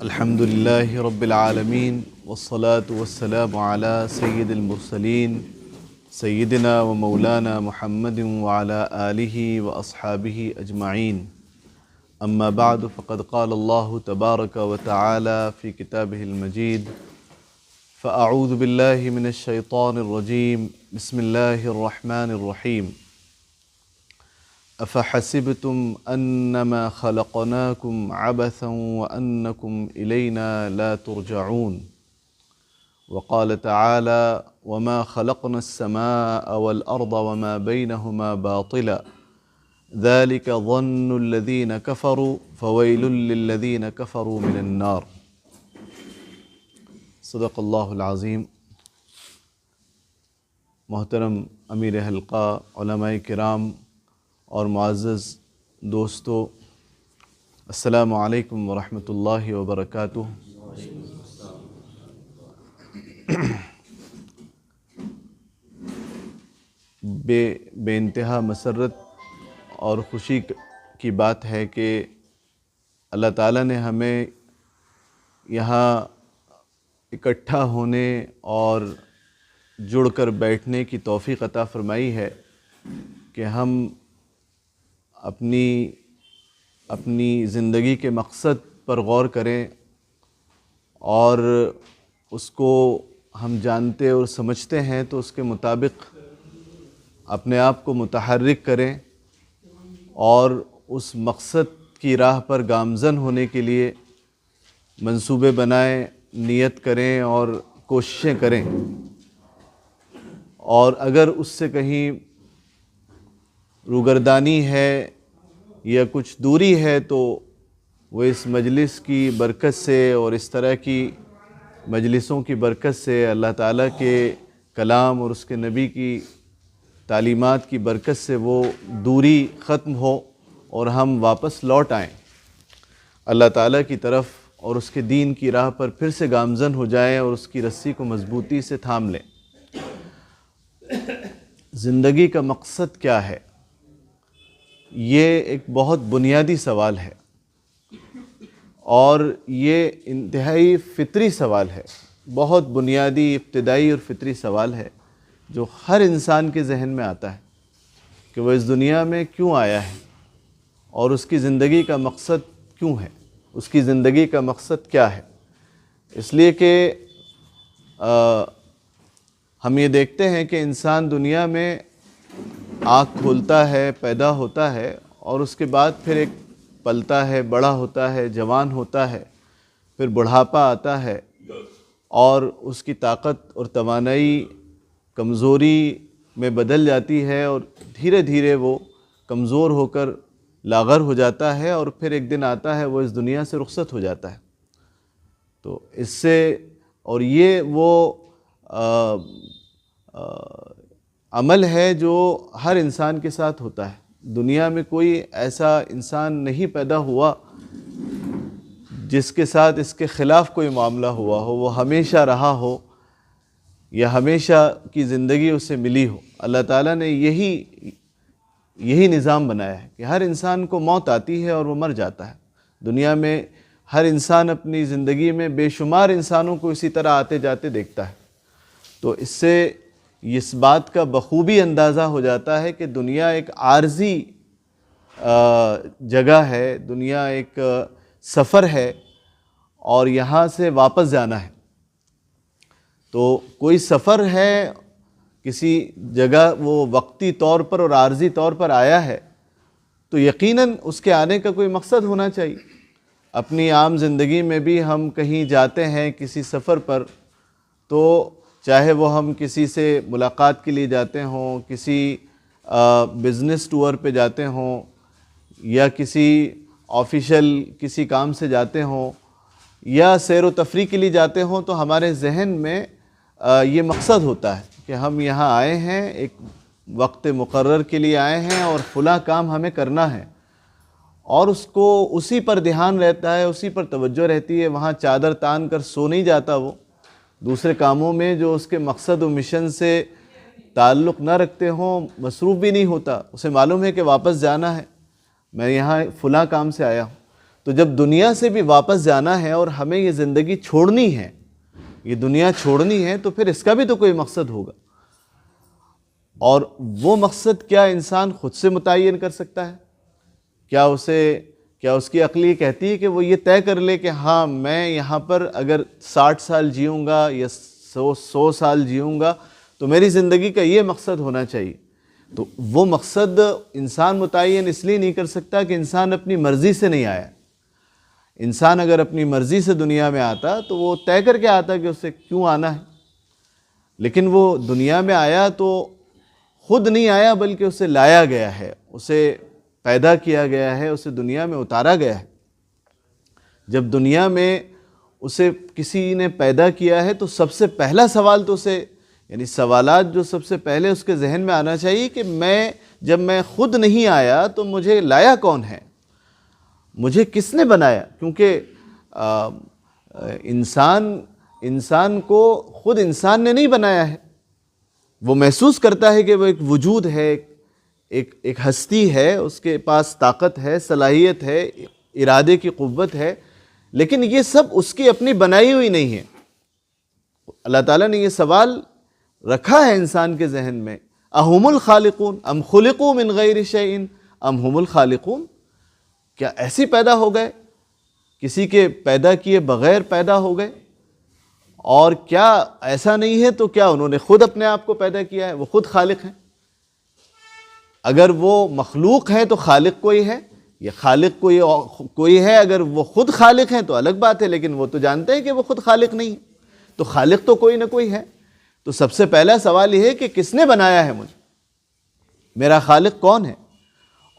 الحمد لله رب العالمين والصلاة والسلام على سيد المرسلين سيدنا ومولانا محمد وعلى آله وأصحابه أجمعين. أما بعد فقد قال الله تبارك وتعالى في كتابه المجيد: فأعوذ بالله من الشيطان الرجيم بسم الله الرحمن الرحيم. أفحسبتم أنما خلقناكم عبثا وأنكم إلينا لا ترجعون. وقال تعالى: وما خلقنا السماء والأرض وما بينهما باطلا ذلك ظن الذين كفروا فويل للذين كفروا من النار. صدق اللہ العظیم. محترم امیر حلقہ، علماء کرام اور معزز دوستو، السلام علیکم ورحمۃ اللہ وبرکاتہ. بے انتہا مسرت اور خوشی کی بات ہے کہ اللہ تعالیٰ نے ہمیں یہاں اکٹھا ہونے اور جڑ کر بیٹھنے کی توفیق عطا فرمائی ہے کہ ہم اپنی زندگی کے مقصد پر غور کریں اور اس کو ہم جانتے اور سمجھتے ہیں تو اس کے مطابق اپنے آپ کو متحرک کریں اور اس مقصد کی راہ پر گامزن ہونے کے لیے منصوبے بنائیں، نیت کریں اور کوششیں کریں. اور اگر اس سے کہیں روگردانی ہے یا کچھ دوری ہے تو وہ اس مجلس کی برکت سے اور اس طرح کی مجلسوں کی برکت سے، اللہ تعالیٰ کے کلام اور اس کے نبی کی تعلیمات کی برکت سے وہ دوری ختم ہو اور ہم واپس لوٹ آئیں اللہ تعالیٰ کی طرف اور اس کے دین کی راہ پر پھر سے گامزن ہو جائیں اور اس کی رسی کو مضبوطی سے تھام لیں. زندگی کا مقصد کیا ہے؟ یہ ایک بہت بنیادی سوال ہے اور یہ انتہائی فطری سوال ہے، بہت بنیادی، ابتدائی اور فطری سوال ہے جو ہر انسان کے ذہن میں آتا ہے کہ وہ اس دنیا میں کیوں آیا ہے اور اس کی زندگی کا مقصد کیوں ہے، اس کی زندگی کا مقصد کیا ہے. اس لیے کہ ہم یہ دیکھتے ہیں کہ انسان دنیا میں آنکھ کھولتا ہے، پیدا ہوتا ہے اور اس کے بعد پھر ایک پلتا ہے، بڑا ہوتا ہے، جوان ہوتا ہے، پھر بڑھاپا آتا ہے اور اس کی طاقت اور توانائی کمزوری میں بدل جاتی ہے اور دھیرے دھیرے وہ کمزور ہو کر لاغر ہو جاتا ہے اور پھر ایک دن آتا ہے وہ اس دنیا سے رخصت ہو جاتا ہے. تو اس سے اور یہ وہ عمل ہے جو ہر انسان کے ساتھ ہوتا ہے. دنیا میں کوئی ایسا انسان نہیں پیدا ہوا جس کے ساتھ اس کے خلاف کوئی معاملہ ہوا ہو، وہ ہمیشہ رہا ہو یا ہمیشہ کی زندگی اسے ملی ہو. اللہ تعالیٰ نے یہی نظام بنایا ہے کہ ہر انسان کو موت آتی ہے اور وہ مر جاتا ہے. دنیا میں ہر انسان اپنی زندگی میں بے شمار انسانوں کو اسی طرح آتے جاتے دیکھتا ہے. تو اس سے اس بات کا بخوبی اندازہ ہو جاتا ہے کہ دنیا ایک عارضی جگہ ہے، دنیا ایک سفر ہے اور یہاں سے واپس جانا ہے. تو کوئی سفر ہے، کسی جگہ وہ وقتی طور پر اور عارضی طور پر آیا ہے تو یقیناً اس کے آنے کا کوئی مقصد ہونا چاہیے. اپنی عام زندگی میں بھی ہم کہیں جاتے ہیں کسی سفر پر، تو چاہے وہ ہم کسی سے ملاقات کے لیے جاتے ہوں، کسی بزنس ٹور پہ جاتے ہوں یا کسی آفیشل کسی کام سے جاتے ہوں یا سیر و تفریح کے لیے جاتے ہوں، تو ہمارے ذہن میں یہ مقصد ہوتا ہے کہ ہم یہاں آئے ہیں، ایک وقت مقرر کے لیے آئے ہیں اور فلاں کام ہمیں کرنا ہے، اور اس کو اسی پر دھیان رہتا ہے، اسی پر توجہ رہتی ہے. وہاں چادر تان کر سو نہیں جاتا، وہ دوسرے کاموں میں جو اس کے مقصد و مشن سے تعلق نہ رکھتے ہوں مصروف بھی نہیں ہوتا. اسے معلوم ہے کہ واپس جانا ہے، میں یہاں فلاں کام سے آیا ہوں. تو جب دنیا سے بھی واپس جانا ہے اور ہمیں یہ زندگی چھوڑنی ہے، یہ دنیا چھوڑنی ہے، تو پھر اس کا بھی تو کوئی مقصد ہوگا، اور وہ مقصد کیا انسان خود سے متعین کر سکتا ہے؟ کیا اس کی عقل یہ کہتی ہے کہ وہ یہ طے کر لے کہ ہاں میں یہاں پر اگر 60 سال جیوں گا یا 100 سال جیوں گا تو میری زندگی کا یہ مقصد ہونا چاہیے؟ تو وہ مقصد انسان متعین اس لیے نہیں کر سکتا کہ انسان اپنی مرضی سے نہیں آیا۔ انسان اگر اپنی مرضی سے دنیا میں آتا تو وہ طے کر کے آتا کہ اسے کیوں آنا ہے، لیکن وہ دنیا میں آیا تو خود نہیں آیا بلکہ اسے لایا گیا ہے، اسے پیدا کیا گیا ہے، اسے دنیا میں اتارا گیا ہے۔ جب دنیا میں اسے کسی نے پیدا کیا ہے تو سب سے پہلا سوال تو اسے، یعنی سوالات جو سب سے پہلے اس کے ذہن میں آنا چاہیے کہ جب میں خود نہیں آیا تو مجھے لایا کون ہے، مجھے کس نے بنایا؟ کیونکہ انسان کو خود انسان نے نہیں بنایا ہے، وہ محسوس کرتا ہے کہ وہ ایک وجود ہے، ایک ہستی ہے، اس کے پاس طاقت ہے، صلاحیت ہے، ارادے کی قوت ہے، لیکن یہ سب اس کی اپنی بنائی ہوئی نہیں ہے۔ اللہ تعالیٰ نے یہ سوال رکھا ہے انسان کے ذہن میں، اہم الخالقون ام خلقوا من غیر شیء ام ہم الخالقون، کیا ایسی پیدا ہو گئے، کسی کے پیدا کیے بغیر پیدا ہو گئے؟ اور کیا ایسا نہیں ہے تو کیا انہوں نے خود اپنے آپ کو پیدا کیا ہے؟ وہ خود خالق ہیں۔ اگر وہ مخلوق ہیں تو خالق کوئی ہے، یہ خالق کوئی ہے، اگر وہ خود خالق ہیں تو الگ بات ہے، لیکن وہ تو جانتے ہیں کہ وہ خود خالق نہیں ہے، تو خالق تو کوئی نہ کوئی ہے۔ تو سب سے پہلا سوال یہ ہے کہ کس نے بنایا ہے مجھے، میرا خالق کون ہے،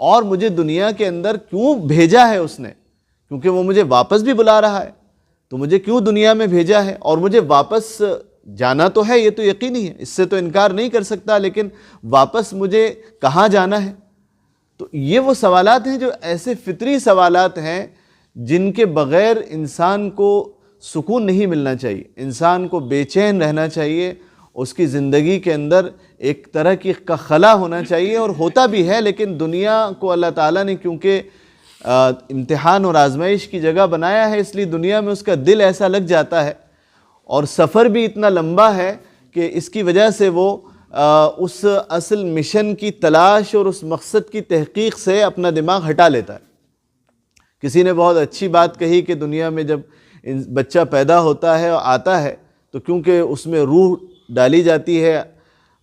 اور مجھے دنیا کے اندر کیوں بھیجا ہے اس نے؟ کیونکہ وہ مجھے واپس بھی بلا رہا ہے، تو مجھے کیوں دنیا میں بھیجا ہے، اور مجھے واپس جانا تو ہے، یہ تو یقینی ہے، اس سے تو انکار نہیں کر سکتا، لیکن واپس مجھے کہاں جانا ہے؟ تو یہ وہ سوالات ہیں جو ایسے فطری سوالات ہیں جن کے بغیر انسان کو سکون نہیں ملنا چاہیے، انسان کو بے چین رہنا چاہیے، اس کی زندگی کے اندر ایک طرح کی خلا ہونا چاہیے، اور ہوتا بھی ہے، لیکن دنیا کو اللہ تعالیٰ نے کیونکہ امتحان اور آزمائش کی جگہ بنایا ہے، اس لیے دنیا میں اس کا دل ایسا لگ جاتا ہے، اور سفر بھی اتنا لمبا ہے کہ اس کی وجہ سے وہ اس اصل مشن کی تلاش اور اس مقصد کی تحقیق سے اپنا دماغ ہٹا لیتا ہے۔ کسی نے بہت اچھی بات کہی کہ دنیا میں جب بچہ پیدا ہوتا ہے اور آتا ہے تو کیونکہ اس میں روح ڈالی جاتی ہے،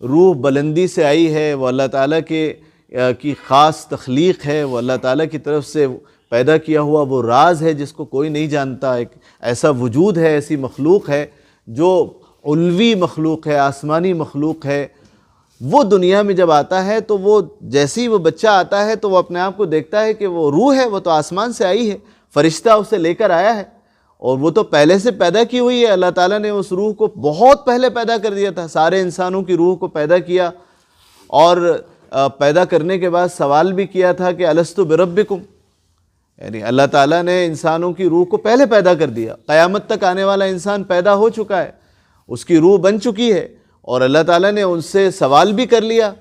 روح بلندی سے آئی ہے، وہ اللہ تعالیٰ کی خاص تخلیق ہے، وہ اللہ تعالیٰ کی طرف سے پیدا کیا ہوا وہ راز ہے جس کو کوئی نہیں جانتا، ایک ایسا وجود ہے، ایسی مخلوق ہے جو علوی مخلوق ہے، آسمانی مخلوق ہے۔ وہ دنیا میں جب آتا ہے تو وہ جیسے ہی وہ بچہ آتا ہے تو وہ اپنے آپ کو دیکھتا ہے کہ وہ روح ہے، وہ تو آسمان سے آئی ہے، فرشتہ اسے لے کر آیا ہے، اور وہ تو پہلے سے پیدا کی ہوئی ہے۔ اللہ تعالیٰ نے اس روح کو بہت پہلے پیدا کر دیا تھا، سارے انسانوں کی روح کو پیدا کیا، اور پیدا کرنے کے بعد سوال بھی کیا تھا کہ الستُ بربکم، یعنی اللہ تعالیٰ نے انسانوں کی روح کو پہلے پیدا کر دیا، قیامت تک آنے والا انسان پیدا ہو چکا ہے، اس کی روح بن چکی ہے، اور اللہ تعالیٰ نے ان سے سوال بھی کر لیا،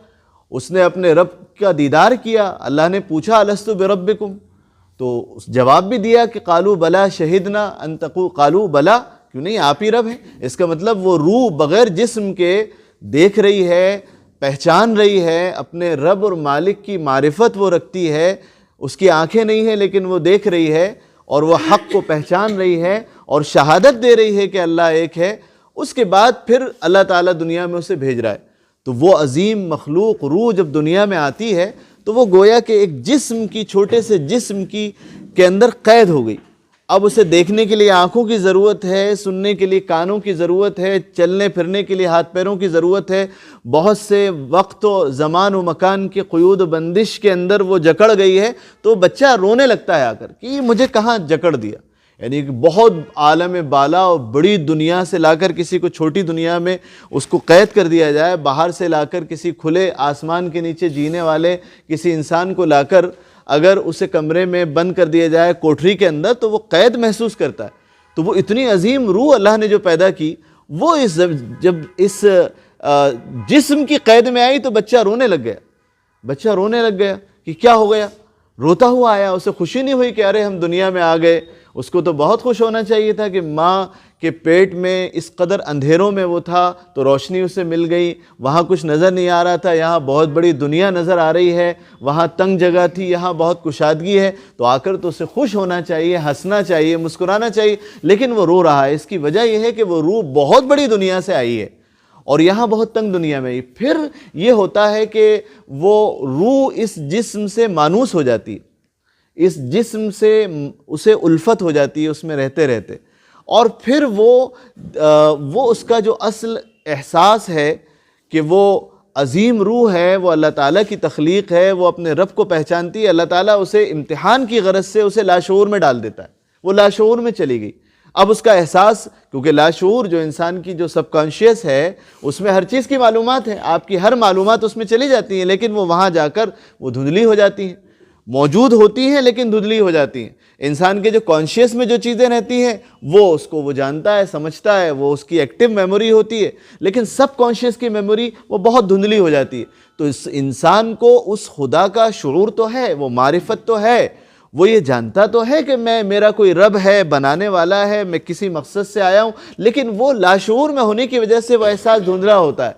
اس نے اپنے رب کا دیدار کیا۔ اللہ نے پوچھا الستُ بربکم، تو جواب بھی دیا کہ قالوا بلا شہدنا ان تقولوا، قالوا بلا، کیوں نہیں، آپ ہی رب ہیں۔ اس کا مطلب وہ روح بغیر جسم کے دیکھ رہی ہے، پہچان رہی ہے، اپنے رب اور مالک کی معرفت وہ رکھتی ہے، اس کی آنکھیں نہیں ہیں لیکن وہ دیکھ رہی ہے، اور وہ حق کو پہچان رہی ہے اور شہادت دے رہی ہے کہ اللہ ایک ہے۔ اس کے بعد پھر اللہ تعالیٰ دنیا میں اسے بھیج رہا ہے۔ تو وہ عظیم مخلوق روح جب دنیا میں آتی ہے تو وہ گویا کہ ایک جسم کی، چھوٹے سے جسم کے اندر قید ہو گئی۔ اب اسے دیکھنے کے لیے آنکھوں کی ضرورت ہے، سننے کے لیے کانوں کی ضرورت ہے، چلنے پھرنے کے لیے ہاتھ پیروں کی ضرورت ہے، بہت سے وقت و زمان و مکان کی قیود و بندش کے اندر وہ جکڑ گئی ہے، تو بچہ رونے لگتا ہے آ کر کہ یہ مجھے کہاں جکڑ دیا۔ یعنی کہ بہت عالم بالا اور بڑی دنیا سے لا کر کسی کو چھوٹی دنیا میں اس کو قید کر دیا جائے، باہر سے لا کر کسی کھلے آسمان کے نیچے جینے والے کسی انسان کو لا کر اگر اسے کمرے میں بند کر دیا جائے کوٹری کے اندر تو وہ قید محسوس کرتا ہے۔ تو وہ اتنی عظیم روح اللہ نے جو پیدا کی، وہ جب اس جسم کی قید میں آئی تو بچہ رونے لگ گیا کہ کیا ہو گیا؟ روتا ہوا آیا، اسے خوشی نہیں ہوئی کہ ارے ہم دنیا میں آ گئے. اس کو تو بہت خوش ہونا چاہیے تھا کہ ماں کے پیٹ میں اس قدر اندھیروں میں وہ تھا تو روشنی اسے مل گئی، وہاں کچھ نظر نہیں آ رہا تھا، یہاں بہت بڑی دنیا نظر آ رہی ہے، وہاں تنگ جگہ تھی، یہاں بہت کشادگی ہے، تو آ کر تو اسے خوش ہونا چاہیے، ہنسنا چاہیے، مسکرانا چاہیے، لیکن وہ رو رہا ہے. اس کی وجہ یہ ہے کہ وہ روح بہت بڑی دنیا سے آئی ہے اور یہاں بہت تنگ دنیا میں. پھر یہ ہوتا ہے کہ وہ روح اس جسم سے مانوس ہو جاتی ہے، اس جسم سے اسے الفت ہو جاتی ہے اس میں رہتے رہتے، اور پھر وہ اس کا جو اصل احساس ہے کہ وہ عظیم روح ہے، وہ اللہ تعالیٰ کی تخلیق ہے، وہ اپنے رب کو پہچانتی ہے. اللہ تعالیٰ اسے امتحان کی غرض سے اسے لاشعور میں ڈال دیتا ہے، وہ لاشعور میں چلی گئی. اب اس کا احساس، کیونکہ لاشعور جو انسان کی جو سب کانشیس ہے اس میں ہر چیز کی معلومات ہیں، آپ کی ہر معلومات اس میں چلی جاتی ہیں، لیکن وہ وہاں جا کر وہ دھندلی ہو جاتی ہیں، موجود ہوتی ہیں لیکن دھندلی ہو جاتی ہیں. انسان کے جو کانشیس میں جو چیزیں رہتی ہیں وہ جانتا ہے، سمجھتا ہے، وہ اس کی ایکٹیو میموری ہوتی ہے، لیکن سب کانشیس کی میموری وہ بہت دھندلی ہو جاتی ہے. تو اس انسان کو اس خدا کا شعور تو ہے، وہ معرفت تو ہے، وہ یہ جانتا تو ہے کہ میرا کوئی رب ہے، بنانے والا ہے، میں کسی مقصد سے آیا ہوں، لیکن وہ لاشعور میں ہونے کی وجہ سے وہ احساس دھندلا ہوتا ہے.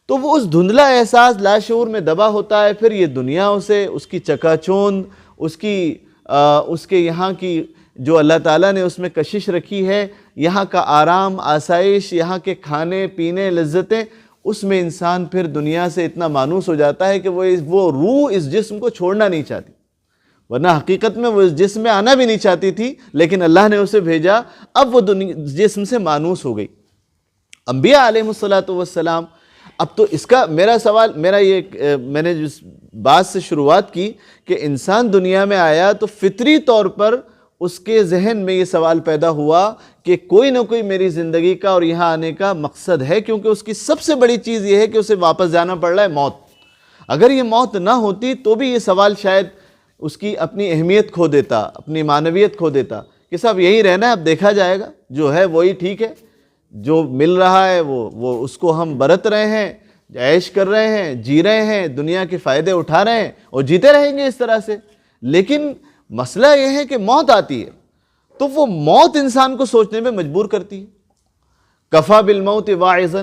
تو وہ اس دھندلا احساس لاشعور میں دبا ہوتا ہے. پھر یہ دنیا اسے، اس کی چکا چوند، اس کے یہاں کی جو اللہ تعالیٰ نے اس میں کشش رکھی ہے، یہاں کا آرام، آسائش، یہاں کے کھانے پینے، لذتیں، اس میں انسان پھر دنیا سے اتنا مانوس ہو جاتا ہے کہ وہ روح اس جسم کو چھوڑنا نہیں چاہتی، ورنہ حقیقت میں وہ اس جسم میں آنا بھی نہیں چاہتی تھی، لیکن اللہ نے اسے بھیجا، اب وہ جسم سے مانوس ہو گئی. انبیاء علیہ السلام. اب تو اس کا میرا سوال، میں نے جس بات سے شروعات کی کہ انسان دنیا میں آیا تو فطری طور پر اس کے ذہن میں یہ سوال پیدا ہوا کہ کوئی نہ کوئی میری زندگی کا اور یہاں آنے کا مقصد ہے، کیونکہ اس کی سب سے بڑی چیز یہ ہے کہ اسے واپس جانا پڑ رہا ہے، موت. اگر یہ موت نہ ہوتی تو بھی یہ سوال شاید اس کی اپنی اہمیت کھو دیتا، اپنی معنویت کھو دیتا کہ صاحب یہی رہنا ہے، اب دیکھا جائے گا، جو ہے وہی ٹھیک ہے، جو مل رہا ہے وہ اس کو ہم برت رہے ہیں، عیش کر رہے ہیں، جی رہے ہیں، دنیا کے فائدے اٹھا رہے ہیں اور جیتے رہیں گے اس طرح سے. لیکن مسئلہ یہ ہے کہ موت آتی ہے تو وہ موت انسان کو سوچنے میں مجبور کرتی ہے. کفا بالموت واعظا،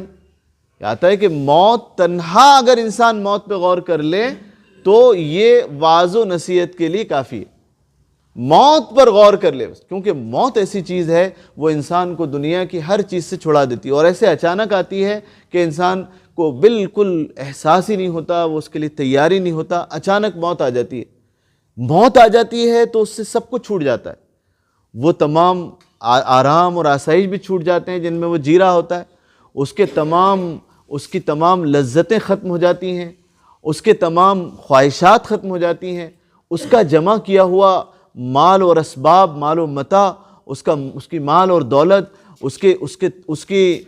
آتا ہے کہ موت تنہا، اگر انسان موت پہ غور کر لے تو یہ واعظ و نصیحت کے لیے کافی ہے. موت پر غور کر لے، کیونکہ موت ایسی چیز ہے وہ انسان کو دنیا کی ہر چیز سے چھڑا دیتی ہے، اور ایسے اچانک آتی ہے کہ انسان کو بالکل احساس ہی نہیں ہوتا، وہ اس کے لیے تیاری نہیں ہوتا، اچانک موت آ جاتی ہے. موت آ جاتی ہے تو اس سے سب کچھ چھوٹ جاتا ہے، وہ تمام آرام اور آسائش بھی چھوٹ جاتے ہیں جن میں وہ جی رہا ہوتا ہے، اس کی تمام لذتیں ختم ہو جاتی ہیں، اس کے تمام خواہشات ختم ہو جاتی ہیں، اس کا جمع کیا ہوا مال اور اسباب، مال و متاع، اس کی مال اور دولت، اس کی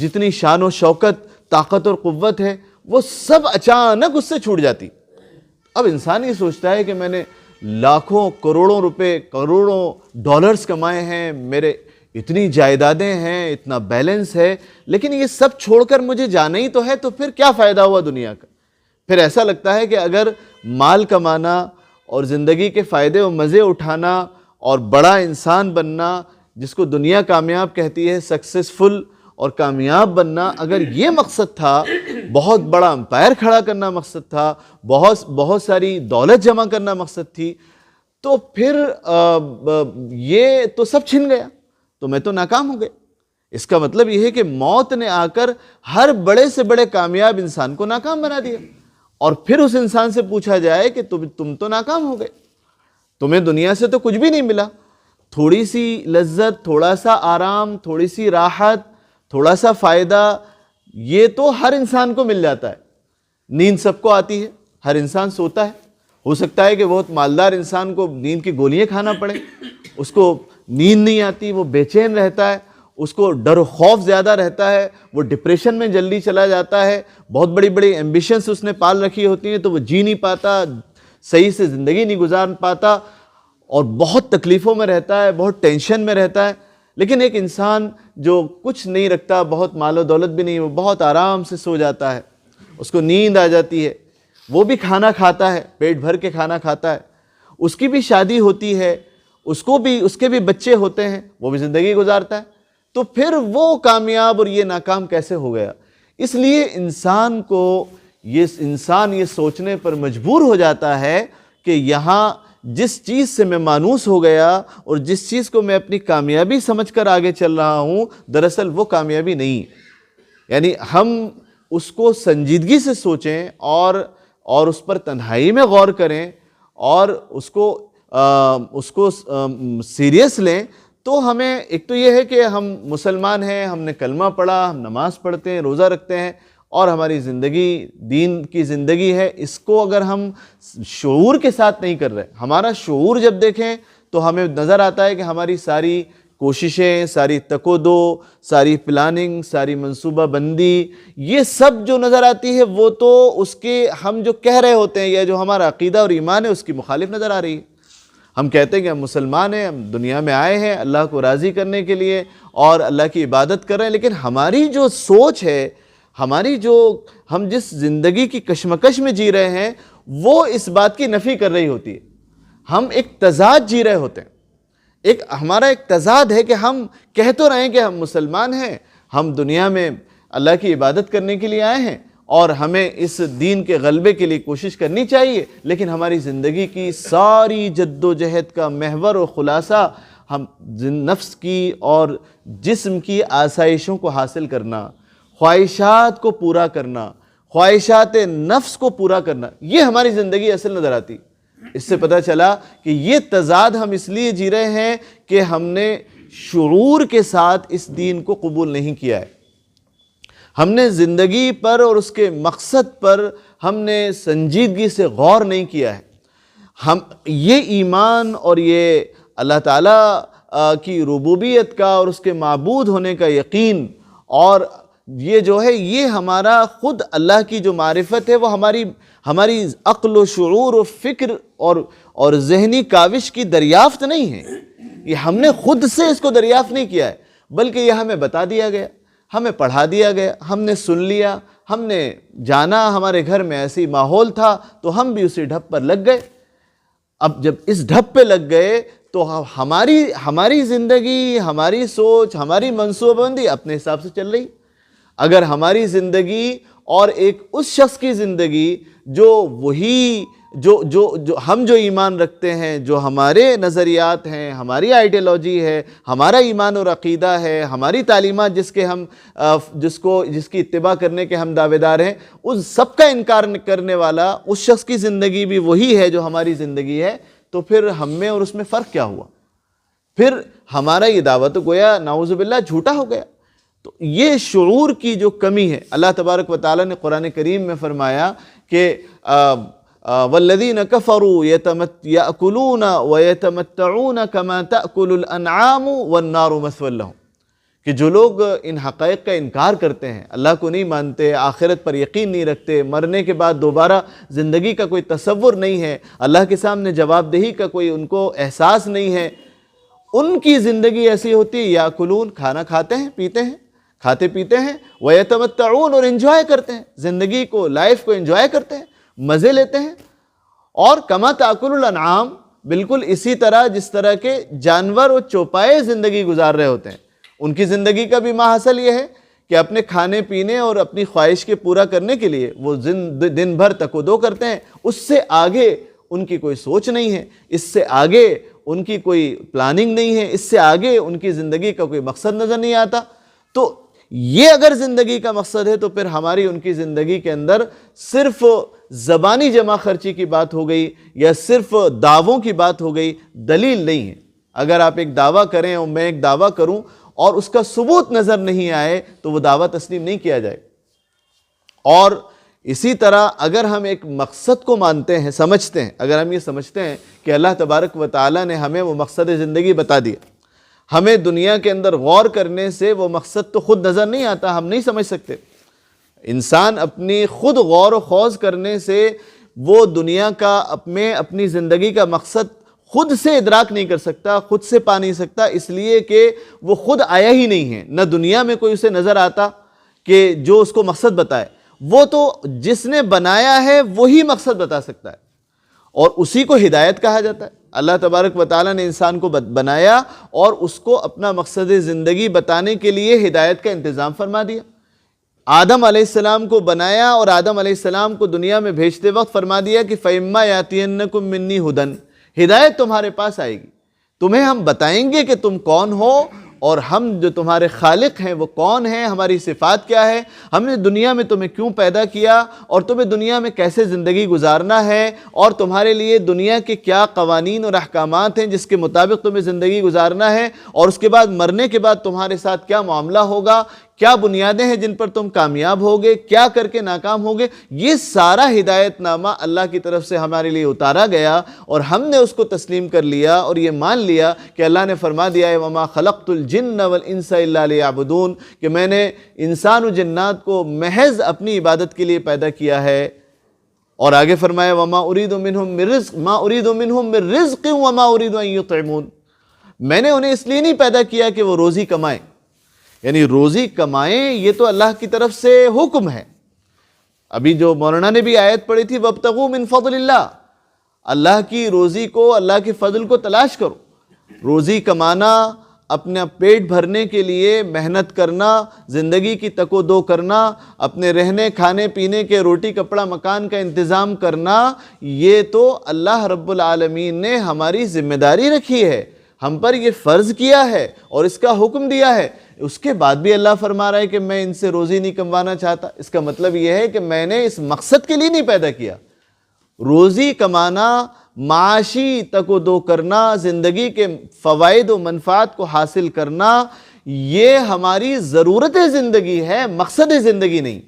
جتنی شان و شوکت، طاقت اور قوت ہے، وہ سب اچانک اس سے چھوٹ جاتی. اب انسان یہ سوچتا ہے کہ میں نے لاکھوں کروڑوں روپے، کروڑوں ڈالرز کمائے ہیں، میرے اتنی جائیدادیں ہیں، اتنا بیلنس ہے، لیکن یہ سب چھوڑ کر مجھے جانا ہی تو ہے، تو پھر کیا فائدہ ہوا دنیا کا. پھر ایسا لگتا ہے کہ اگر مال کمانا اور زندگی کے فائدے و مزے اٹھانا اور بڑا انسان بننا، جس کو دنیا کامیاب کہتی ہے، سکسیسفل اور کامیاب بننا، اگر یہ مقصد تھا، بہت بڑا امپائر کھڑا کرنا مقصد تھا، بہت ساری دولت جمع کرنا مقصد تھی، تو پھر یہ تو سب چھن گیا، تو میں تو ناکام ہو گئے. اس کا مطلب یہ ہے کہ موت نے آ کر ہر بڑے سے بڑے کامیاب انسان کو ناکام بنا دیا. اور پھر اس انسان سے پوچھا جائے کہ تم تو ناکام ہو گئے، تمہیں دنیا سے تو کچھ بھی نہیں ملا، تھوڑی سی لذت، تھوڑا سا آرام، تھوڑی سی راحت، تھوڑا سا فائدہ، یہ تو ہر انسان کو مل جاتا ہے. نیند سب کو آتی ہے، ہر انسان سوتا ہے. ہو سکتا ہے کہ بہت مالدار انسان کو نیند کی گولیاں کھانا پڑے، اس کو نیند نہیں آتی، وہ بے چین رہتا ہے، اس کو ڈر و خوف زیادہ رہتا ہے، وہ ڈپریشن میں جلدی چلا جاتا ہے، بہت بڑی بڑی ایمبیشنز اس نے پال رکھی ہوتی ہیں تو وہ جی نہیں پاتا، صحیح سے زندگی نہیں گزار پاتا، اور بہت تکلیفوں میں رہتا ہے، بہت ٹینشن میں رہتا ہے. لیکن ایک انسان جو کچھ نہیں رکھتا، بہت مال و دولت بھی نہیں، وہ بہت آرام سے سو جاتا ہے، اس کو نیند آ جاتی ہے، وہ بھی کھانا کھاتا ہے، پیٹ بھر کے کھانا کھاتا ہے، اس کی بھی شادی ہوتی ہے، اس کے بھی بچے ہوتے ہیں، وہ بھی زندگی گزارتا ہے، تو پھر وہ کامیاب اور یہ ناکام کیسے ہو گیا؟ اس لیے انسان یہ سوچنے پر مجبور ہو جاتا ہے کہ یہاں جس چیز سے میں مانوس ہو گیا اور جس چیز کو میں اپنی کامیابی سمجھ کر آگے چل رہا ہوں، دراصل وہ کامیابی نہیں ہے۔ یعنی ہم اس کو سنجیدگی سے سوچیں اور اس پر تنہائی میں غور کریں اور اس کو سیریس لیں، تو ہمیں ایک تو یہ ہے کہ ہم مسلمان ہیں، ہم نے کلمہ پڑھا، ہم نماز پڑھتے ہیں، روزہ رکھتے ہیں، اور ہماری زندگی دین کی زندگی ہے، اس کو اگر ہم شعور کے ساتھ نہیں کر رہے، ہمارا شعور جب دیکھیں تو ہمیں نظر آتا ہے کہ ہماری ساری کوششیں، ساری تک و دو، ساری پلاننگ، ساری منصوبہ بندی، یہ سب جو نظر آتی ہے وہ تو اس کے ہم جو کہہ رہے ہوتے ہیں یا جو ہمارا عقیدہ اور ایمان ہے اس کی مخالف نظر آ رہی ہے۔ ہم کہتے ہیں کہ ہم مسلمان ہیں، ہم دنیا میں آئے ہیں اللہ کو راضی کرنے کے لیے اور اللہ کی عبادت کر رہے ہیں، لیکن ہماری جو سوچ ہے، ہم جس زندگی کی کشمکش میں جی رہے ہیں، وہ اس بات کی نفی کر رہی ہوتی ہے۔ ہم ایک تضاد جی رہے ہوتے ہیں، ہمارا ایک تضاد ہے کہ ہم کہہ تو رہے ہیں کہ ہم مسلمان ہیں، ہم دنیا میں اللہ کی عبادت کرنے کے لیے آئے ہیں اور ہمیں اس دین کے غلبے کے لیے کوشش کرنی چاہیے، لیکن ہماری زندگی کی ساری جد و جہد کا محور و خلاصہ ہم نفس کی اور جسم کی آسائشوں کو حاصل کرنا، خواہشات کو پورا کرنا، خواہشات نفس کو پورا کرنا، یہ ہماری زندگی اصل نظر آتی۔ اس سے پتہ چلا کہ یہ تضاد ہم اس لیے جی رہے ہیں کہ ہم نے شعور کے ساتھ اس دین کو قبول نہیں کیا ہے، ہم نے زندگی پر اور اس کے مقصد پر ہم نے سنجیدگی سے غور نہیں کیا ہے۔ یہ ایمان اور یہ اللہ تعالیٰ کی ربوبیت کا اور اس کے معبود ہونے کا یقین، اور یہ جو ہے یہ ہمارا خود اللہ کی جو معرفت ہے، وہ ہماری عقل و شعور و فکر اور ذہنی کاوش کی دریافت نہیں ہے، یہ ہم نے خود سے اس کو دریافت نہیں کیا ہے، بلکہ یہ ہمیں بتا دیا گیا، ہمیں پڑھا دیا گیا، ہم نے سن لیا، ہم نے جانا، ہمارے گھر میں ایسی ماحول تھا تو ہم بھی اسی ڈھب پر لگ گئے۔ اب جب اس ڈھب پہ لگ گئے تو ہماری زندگی، ہماری سوچ، ہماری منصوبہ بندی اپنے حساب سے چل رہی۔ اگر ہماری زندگی اور ایک اس شخص کی زندگی جو ہم جو ایمان رکھتے ہیں، جو ہمارے نظریات ہیں، ہماری آئیڈیالوجی ہے، ہمارا ایمان اور عقیدہ ہے، ہماری تعلیمات جس کی اتباع کرنے کے ہم دعوے دار ہیں، اس سب کا انکار کرنے والا اس شخص کی زندگی بھی وہی ہے جو ہماری زندگی ہے، تو پھر ہم میں اور اس میں فرق کیا ہوا؟ پھر ہمارا یہ دعویٰ تو گویا نعوذ باللہ جھوٹا ہو گیا۔ تو یہ شعور کی جو کمی ہے، اللہ تبارک و تعالیٰ نے قرآن کریم میں فرمایا کہ وَالَّذِينَ كَفَرُوا يَأْكُلُونَ وَيَتَمَتَّعُونَ كَمَا تَأْكُلُ الْأَنْعَامُ وَالنَّارُ مَثْوًى لَهُمْ، کہ جو لوگ ان حقائق کا انکار کرتے ہیں، اللہ کو نہیں مانتے، آخرت پر یقین نہیں رکھتے، مرنے کے بعد دوبارہ زندگی کا کوئی تصور نہیں ہے، اللہ کے سامنے جواب دہی کا کوئی ان کو احساس نہیں ہے، ان کی زندگی ایسی ہوتی ہے یاکلون، کھانا کھاتے ہیں، پیتے ہیں، کھاتے پیتے ہیں، وَيَتَمَتَّعُونَ، اور انجوائے کرتے ہیں، زندگی کو، لائف کو انجوائے کرتے ہیں، مزے لیتے ہیں، اور کما تاکل الانعام، بالکل اسی طرح جس طرح کے جانور و چوپائے زندگی گزار رہے ہوتے ہیں، ان کی زندگی کا بھی ماحصل یہ ہے کہ اپنے کھانے پینے اور اپنی خواہش کے پورا کرنے کے لیے وہ دن بھر تک و دو کرتے ہیں، اس سے آگے ان کی کوئی سوچ نہیں ہے، اس سے آگے ان کی کوئی پلاننگ نہیں ہے، اس سے آگے ان کی زندگی کا کوئی مقصد نظر نہیں آتا۔ تو یہ اگر زندگی کا مقصد ہے تو پھر ہماری ان کی زندگی کے اندر صرف زبانی جمع خرچی کی بات ہو گئی یا صرف دعووں کی بات ہو گئی، دلیل نہیں ہے۔ اگر آپ ایک دعویٰ کریں اور میں ایک دعویٰ کروں اور اس کا ثبوت نظر نہیں آئے تو وہ دعویٰ تسلیم نہیں کیا جائے۔ اور اسی طرح اگر ہم ایک مقصد کو مانتے ہیں، سمجھتے ہیں، اگر ہم یہ سمجھتے ہیں کہ اللہ تبارک و تعالیٰ نے ہمیں وہ مقصد زندگی بتا دیا، ہمیں دنیا کے اندر غور کرنے سے وہ مقصد تو خود نظر نہیں آتا، ہم نہیں سمجھ سکتے۔ انسان اپنی خود غور و خوض کرنے سے وہ دنیا کا اپنی زندگی کا مقصد خود سے ادراک نہیں کر سکتا، خود سے پا نہیں سکتا، اس لیے کہ وہ خود آیا ہی نہیں ہے، نہ دنیا میں کوئی اسے نظر آتا کہ جو اس کو مقصد بتائے، وہ تو جس نے بنایا ہے وہی مقصد بتا سکتا ہے، اور اسی کو ہدایت کہا جاتا ہے۔ اللہ تبارک و تعالیٰ نے انسان کو بنایا اور اس کو اپنا مقصد زندگی بتانے کے لیے ہدایت کا انتظام فرما دیا۔ آدم علیہ السلام کو بنایا اور آدم علیہ السلام کو دنیا میں بھیجتے وقت فرما دیا کہ فَإِمَّا يَأْتِيَنَّكُم مِّنِّي هُدًى، ہدایت تمہارے پاس آئے گی، تمہیں ہم بتائیں گے کہ تم کون ہو، اور ہم جو تمہارے خالق ہیں وہ کون ہیں، ہماری صفات کیا ہے، ہم نے دنیا میں تمہیں کیوں پیدا کیا، اور تمہیں دنیا میں کیسے زندگی گزارنا ہے، اور تمہارے لیے دنیا کے کیا قوانین اور احکامات ہیں جس کے مطابق تمہیں زندگی گزارنا ہے، اور اس کے بعد مرنے کے بعد تمہارے ساتھ کیا معاملہ ہوگا، کیا بنیادیں ہیں جن پر تم کامیاب ہوگے، کیا کر کے ناکام ہوگے۔ یہ سارا ہدایت نامہ اللہ کی طرف سے ہمارے لیے اتارا گیا، اور ہم نے اس کو تسلیم کر لیا اور یہ مان لیا کہ اللہ نے فرما دیا ہے وَمَا خَلَقْتُ الْجِنَّ وَالْإِنسَ إِلَّا لِيَعْبُدُونَ، کہ میں نے انسان و جنات کو محض اپنی عبادت کے لیے پیدا کیا ہے۔ اور آگے فرمایا وَمَا أُرِيدُ مِنْهُم مِّن رِزْقٍ مَا أُرِيدُ مِنْهُم مِّن رِزْقٍ وَمَا أُرِيدُ أَن يُطْعِمُونَ، میں نے انہیں اس لیے نہیں پیدا کیا کہ وہ روزی کمائیں، یعنی روزی کمائیں یہ تو اللہ کی طرف سے حکم ہے۔ ابھی جو مولانا نے بھی آیت پڑھی تھی وَابْتَغُوا مِن فَضْلِ اللَّهِ، اللہ کی روزی کو، اللہ کے فضل کو تلاش کرو۔ روزی کمانا، اپنا پیٹ بھرنے کے لیے محنت کرنا، زندگی کی تک و دو کرنا، اپنے رہنے کھانے پینے کے روٹی کپڑا مکان کا انتظام کرنا، یہ تو اللہ رب العالمین نے ہماری ذمہ داری رکھی ہے، ہم پر یہ فرض کیا ہے اور اس کا حکم دیا ہے۔ اس کے بعد بھی اللہ فرما رہا ہے کہ میں ان سے روزی نہیں کموانا چاہتا، اس کا مطلب یہ ہے کہ میں نے اس مقصد کے لیے نہیں پیدا کیا۔ روزی کمانا، معاشی تک و دو کرنا، زندگی کے فوائد و منفعات کو حاصل کرنا، یہ ہماری ضرورت زندگی ہے، مقصد زندگی نہیں۔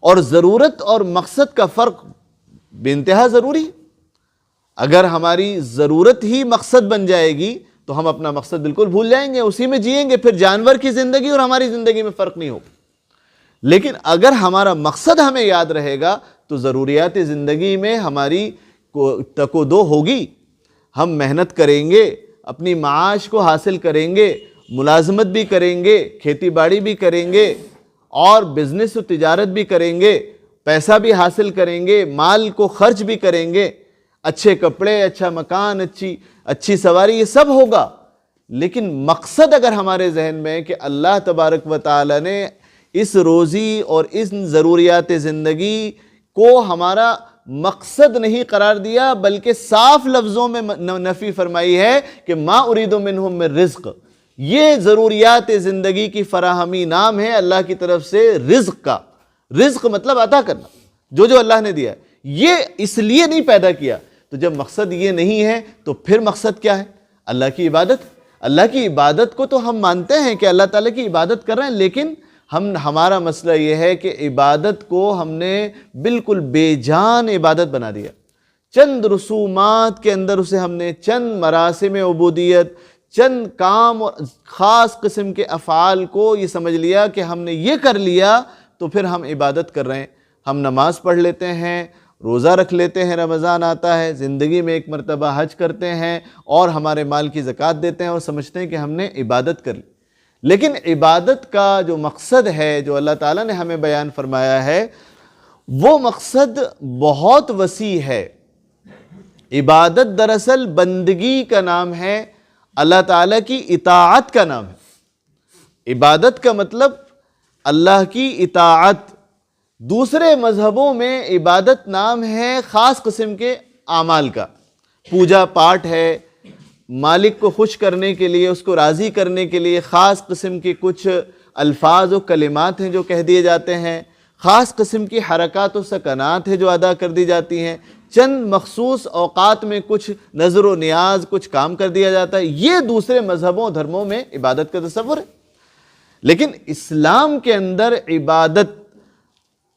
اور ضرورت اور مقصد کا فرق بے انتہا ضروری ہے۔ اگر ہماری ضرورت ہی مقصد بن جائے گی تو ہم اپنا مقصد بالکل بھول جائیں گے، اسی میں جئیں گے، پھر جانور کی زندگی اور ہماری زندگی میں فرق نہیں ہوگا۔ لیکن اگر ہمارا مقصد ہمیں یاد رہے گا تو ضروریات زندگی میں ہماری تک و دو ہوگی، ہم محنت کریں گے، اپنی معاش کو حاصل کریں گے، ملازمت بھی کریں گے، کھیتی باڑی بھی کریں گے، اور بزنس و تجارت بھی کریں گے، پیسہ بھی حاصل کریں گے، مال کو خرچ بھی کریں گے، اچھے کپڑے، اچھا مکان، اچھی سواری، یہ سب ہوگا۔ لیکن مقصد اگر ہمارے ذہن میں کہ اللہ تبارک و تعالی نے اس روزی اور اس ضروریات زندگی کو ہمارا مقصد نہیں قرار دیا، بلکہ صاف لفظوں میں نفی فرمائی ہے کہ ما اريد منهم من رزق، یہ ضروریات زندگی کی فراہمی نام ہے اللہ کی طرف سے رزق کا۔ رزق مطلب عطا کرنا، جو اللہ نے دیا ہے، یہ اس لیے نہیں پیدا کیا۔ تو جب مقصد یہ نہیں ہے تو پھر مقصد کیا ہے؟ اللہ کی عبادت۔ اللہ کی عبادت کو تو ہم مانتے ہیں کہ اللہ تعالیٰ کی عبادت کر رہے ہیں، لیکن ہمارا مسئلہ یہ ہے کہ عبادت کو ہم نے بالکل بے جان عبادت بنا دیا۔ چند رسومات کے اندر اسے ہم نے، چند مراسم عبودیت، چند کام اور خاص قسم کے افعال کو یہ سمجھ لیا کہ ہم نے یہ کر لیا تو پھر ہم عبادت کر رہے ہیں۔ ہم نماز پڑھ لیتے ہیں، روزہ رکھ لیتے ہیں، رمضان آتا ہے، زندگی میں ایک مرتبہ حج کرتے ہیں اور ہمارے مال کی زکوٰۃ دیتے ہیں اور سمجھتے ہیں کہ ہم نے عبادت کر لی۔ لیکن عبادت کا جو مقصد ہے، جو اللہ تعالیٰ نے ہمیں بیان فرمایا ہے، وہ مقصد بہت وسیع ہے۔ عبادت دراصل بندگی کا نام ہے، اللہ تعالیٰ کی اطاعت کا نام ہے۔ عبادت کا مطلب اللہ کی اطاعت۔ دوسرے مذہبوں میں عبادت نام ہے خاص قسم کے اعمال کا، پوجا پاٹ ہے، مالک کو خوش کرنے کے لیے، اس کو راضی کرنے کے لیے خاص قسم کے کچھ الفاظ و کلمات ہیں جو کہہ دیے جاتے ہیں، خاص قسم کی حرکات و سکنات ہیں جو ادا کر دی جاتی ہیں، چند مخصوص اوقات میں کچھ نظر و نیاز، کچھ کام کر دیا جاتا ہے۔ یہ دوسرے مذہبوں دھرموں میں عبادت کا تصور ہے۔ لیکن اسلام کے اندر عبادت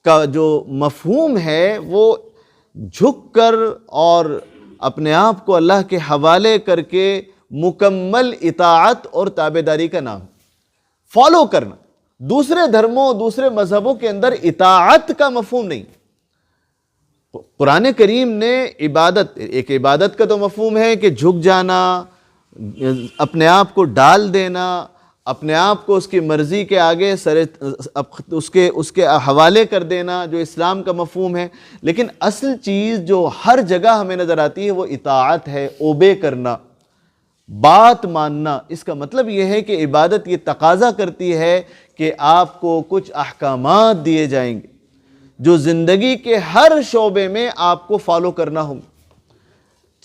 کا جو مفہوم ہے وہ جھک کر اور اپنے آپ کو اللہ کے حوالے کر کے مکمل اطاعت اور تابعداری کا نام، فالو کرنا۔ دوسرے دھرموں، دوسرے مذہبوں کے اندر اطاعت کا مفہوم نہیں۔ قرآن کریم نے ایک عبادت کا تو مفہوم ہے کہ جھک جانا، اپنے آپ کو ڈال دینا، اپنے آپ کو اس کی مرضی کے آگے اس کے حوالے کر دینا جو اسلام کا مفہوم ہے. لیکن اصل چیز جو ہر جگہ ہمیں نظر آتی ہے وہ اطاعت ہے، اوبے کرنا، بات ماننا. اس کا مطلب یہ ہے کہ عبادت یہ تقاضا کرتی ہے کہ آپ کو کچھ احکامات دیے جائیں گے جو زندگی کے ہر شعبے میں آپ کو فالو کرنا ہوں.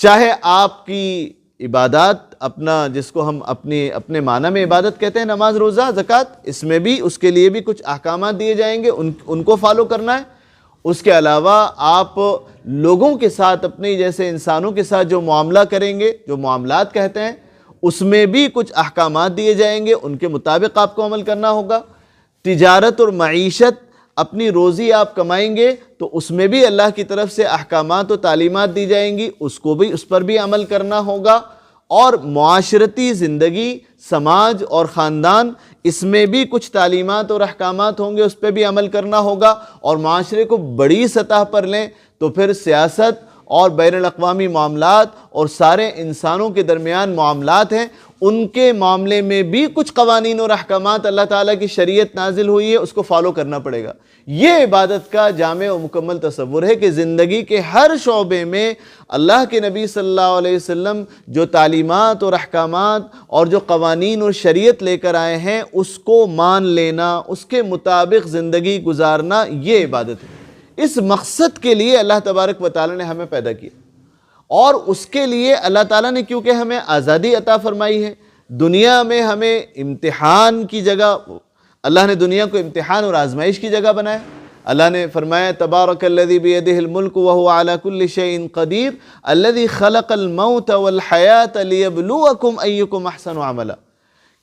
چاہے آپ کی عبادات اپنا جس کو ہم اپنے معنی میں عبادت کہتے ہیں، نماز، روزہ، زکوٰۃ، اس میں بھی اس کے لیے بھی کچھ احکامات دیے جائیں گے، ان کو فالو کرنا ہے. اس کے علاوہ آپ لوگوں کے ساتھ، اپنے جیسے انسانوں کے ساتھ جو معاملہ کریں گے، جو معاملات کہتے ہیں، اس میں بھی کچھ احکامات دیے جائیں گے، ان کے مطابق آپ کو عمل کرنا ہوگا. تجارت اور معیشت، اپنی روزی آپ کمائیں گے تو اس میں بھی اللہ کی طرف سے احکامات و تعلیمات دی جائیں گی، اس پر بھی عمل کرنا ہوگا. اور معاشرتی زندگی، سماج اور خاندان، اس میں بھی کچھ تعلیمات اور احکامات ہوں گے، اس پہ بھی عمل کرنا ہوگا. اور معاشرے کو بڑی سطح پر لیں تو پھر سیاست اور بین الاقوامی معاملات اور سارے انسانوں کے درمیان معاملات ہیں، ان کے معاملے میں بھی کچھ قوانین اور احکامات اللہ تعالیٰ کی شریعت نازل ہوئی ہے، اس کو فالو کرنا پڑے گا. یہ عبادت کا جامع و مکمل تصور ہے کہ زندگی کے ہر شعبے میں اللہ کے نبی صلی اللہ علیہ وسلم جو تعلیمات اور احکامات اور جو قوانین اور شریعت لے کر آئے ہیں اس کو مان لینا، اس کے مطابق زندگی گزارنا، یہ عبادت ہے. اس مقصد کے لیے اللہ تبارک و تعالیٰ نے ہمیں پیدا کیا، اور اس کے لیے اللہ تعالیٰ نے کیونکہ ہمیں آزادی عطا فرمائی ہے، دنیا میں ہمیں امتحان کی جگہ، اللہ نے دنیا کو امتحان اور آزمائش کی جگہ بنایا. اللہ نے فرمایا تبارک الذی بیدہ الملک وہو علی کل شیء قدیر الذی خلق الموت والحیاۃ لیبلوکم ایکم احسن عملا،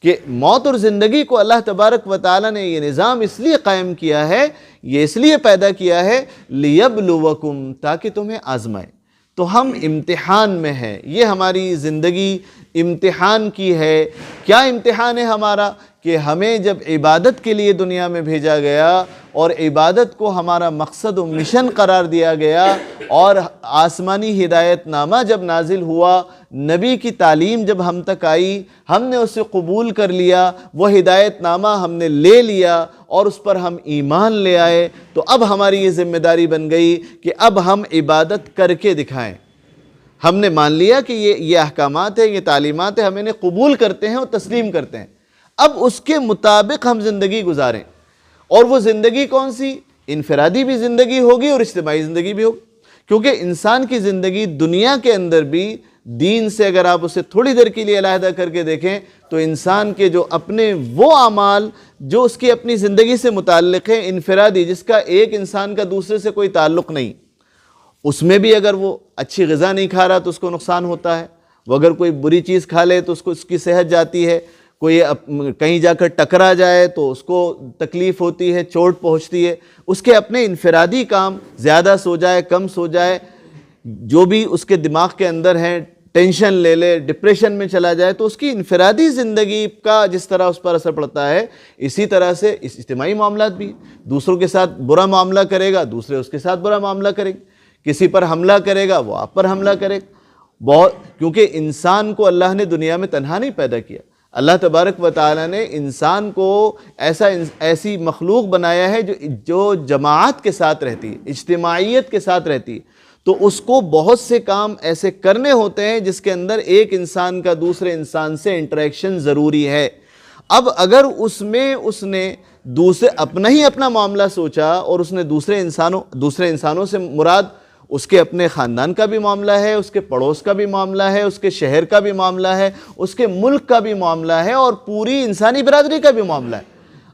کہ موت اور زندگی کو اللہ تبارک و تعالیٰ نے یہ نظام اس لیے قائم کیا ہے، یہ اس لیے پیدا کیا ہے لیبلوکم، تاکہ تمہیں آزمائے. تو ہم امتحان میں ہیں، یہ ہماری زندگی امتحان کی ہے. کیا امتحان ہے ہمارا؟ کہ ہمیں جب عبادت کے لیے دنیا میں بھیجا گیا اور عبادت کو ہمارا مقصد و مشن قرار دیا گیا، اور آسمانی ہدایت نامہ جب نازل ہوا، نبی کی تعلیم جب ہم تک آئی، ہم نے اسے قبول کر لیا، وہ ہدایت نامہ ہم نے لے لیا اور اس پر ہم ایمان لے آئے، تو اب ہماری یہ ذمہ داری بن گئی کہ اب ہم عبادت کر کے دکھائیں. ہم نے مان لیا کہ یہ احکامات ہیں، یہ تعلیمات ہیں، ہم انہیں قبول کرتے ہیں اور تسلیم کرتے ہیں. اب اس کے مطابق ہم زندگی گزاریں. اور وہ زندگی کون سی؟ انفرادی بھی زندگی ہوگی اور اجتماعی زندگی بھی ہوگی. کیونکہ انسان کی زندگی دنیا کے اندر بھی دین سے اگر آپ اسے تھوڑی دیر کے لیے علیحدہ کر کے دیکھیں تو انسان کے جو اپنے وہ اعمال جو اس کی اپنی زندگی سے متعلق ہیں، انفرادی، جس کا ایک انسان کا دوسرے سے کوئی تعلق نہیں، اس میں بھی اگر وہ اچھی غذا نہیں کھا رہا تو اس کو نقصان ہوتا ہے، وہ اگر کوئی بری چیز کھا لے تو اس کی صحت جاتی ہے، کوئی کہیں جا کر ٹکرا جائے تو اس کو تکلیف ہوتی ہے، چوٹ پہنچتی ہے. اس کے اپنے انفرادی کام، زیادہ سو جائے، کم سو جائے، جو بھی اس کے دماغ کے اندر ہیں، ٹینشن لے لے، ڈپریشن میں چلا جائے، تو اس کی انفرادی زندگی کا جس طرح اس پر اثر پڑتا ہے، اسی طرح سے اس اجتماعی معاملات بھی. دوسروں کے ساتھ برا معاملہ کرے گا، دوسرے اس کے ساتھ برا معاملہ کریں گے. کسی پر حملہ کرے گا، وہ آپ پر حملہ کرے گا. کیونکہ انسان کو اللہ نے دنیا میں تنہا نہیں پیدا کیا. اللہ تبارک و تعالیٰ نے انسان کو ایسی مخلوق بنایا ہے جو جماعت کے ساتھ رہتی ہے، اجتماعیت کے ساتھ رہتی ہے. تو اس کو بہت سے کام ایسے کرنے ہوتے ہیں جس کے اندر ایک انسان کا دوسرے انسان سے انٹریکشن ضروری ہے. اب اگر اس میں اس نے اپنا معاملہ سوچا اور اس نے دوسرے انسانوں سے مراد اس کے اپنے خاندان کا بھی معاملہ ہے، اس کے پڑوس کا بھی معاملہ ہے، اس کے شہر کا بھی معاملہ ہے، اس کے ملک کا بھی معاملہ ہے، اور پوری انسانی برادری کا بھی معاملہ ہے.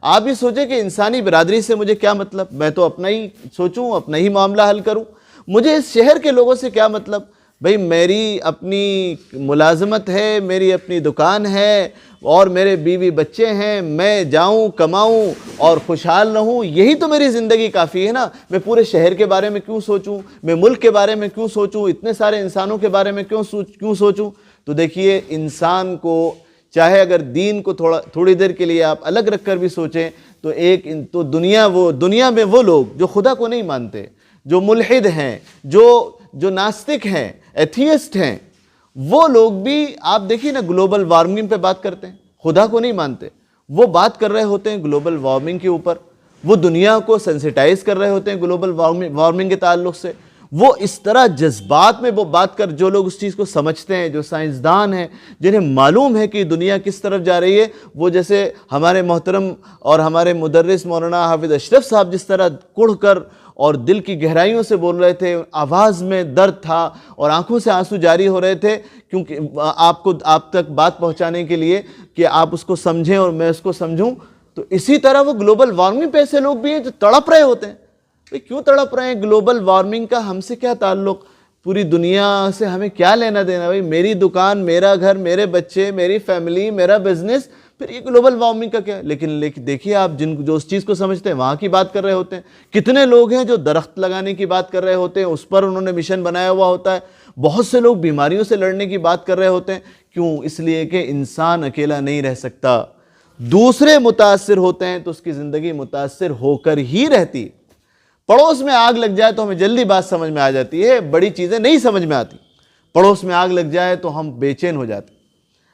آپ بھی سوچیں کہ انسانی برادری سے مجھے کیا مطلب؟ میں تو اپنا ہی سوچوں، اپنا ہی معاملہ حل کروں. مجھے اس شہر کے لوگوں سے کیا مطلب؟ بھئی میری اپنی ملازمت ہے، میری اپنی دکان ہے، اور میرے بیوی بچے ہیں، میں جاؤں کماؤں اور خوشحال رہوں، یہی تو میری زندگی کافی ہے نا. میں پورے شہر کے بارے میں کیوں سوچوں؟ میں ملک کے بارے میں کیوں سوچوں؟ اتنے سارے انسانوں کے بارے میں کیوں سوچوں؟ تو دیکھیے، انسان کو چاہے اگر دین کو تھوڑی دیر کے لیے آپ الگ رکھ کر بھی سوچیں تو دنیا میں وہ لوگ جو خدا کو نہیں مانتے، جو ملحد ہیں، جو ناستک ہیں، ایتھیسٹ ہیں، وہ لوگ بھی آپ دیکھیے نا، گلوبل وارمنگ پہ بات کرتے ہیں، خدا کو نہیں مانتے. وہ بات کر رہے ہوتے ہیں گلوبل وارمنگ کے اوپر، وہ دنیا کو سینسیٹائز کر رہے ہوتے ہیں گلوبل وارمنگ کے تعلق سے، وہ اس طرح جذبات میں وہ بات کر، جو لوگ اس چیز کو سمجھتے ہیں، جو سائنسدان ہیں، جنہیں معلوم ہے کہ دنیا کس طرف جا رہی ہے، وہ جیسے ہمارے محترم اور ہمارے مدرس مولانا حافظ اشرف صاحب جس طرح کڑھ کر اور دل کی گہرائیوں سے بول رہے تھے، آواز میں درد تھا اور آنکھوں سے آنسو جاری ہو رہے تھے، کیونکہ آپ تک بات پہنچانے کے لیے کہ آپ اس کو سمجھیں اور میں اس کو سمجھوں، تو اسی طرح وہ گلوبل وارمنگ پہ ایسے لوگ بھی ہیں جو تڑپ رہے ہوتے ہیں۔ کیوں تڑپ رہے ہیں؟ گلوبل وارمنگ کا ہم سے کیا تعلق؟ پوری دنیا سے ہمیں کیا لینا دینا؟ بھائی میری دکان، میرا گھر، میرے بچے، میری فیملی، میرا بزنس، پھر یہ گلوبل وارمنگ کا کیا؟ لیکن دیکھیے آپ جو اس چیز کو سمجھتے ہیں وہاں کی بات کر رہے ہوتے ہیں۔ کتنے لوگ ہیں جو درخت لگانے کی بات کر رہے ہوتے ہیں، اس پر انہوں نے مشن بنایا ہوا ہوتا ہے۔ بہت سے لوگ بیماریوں سے لڑنے کی بات کر رہے ہوتے ہیں۔ کیوں؟ اس لیے کہ انسان اکیلا نہیں رہ سکتا، دوسرے متاثر ہوتے ہیں تو اس کی زندگی متاثر ہو کر ہی رہتی۔ پڑوس میں آگ لگ جائے تو ہمیں جلدی بات سمجھ میں آ جاتی ہے، بڑی چیزیں نہیں سمجھ میں آتی۔ پڑوس میں آگ لگ جائے تو ہم بے چین ہو جاتے۔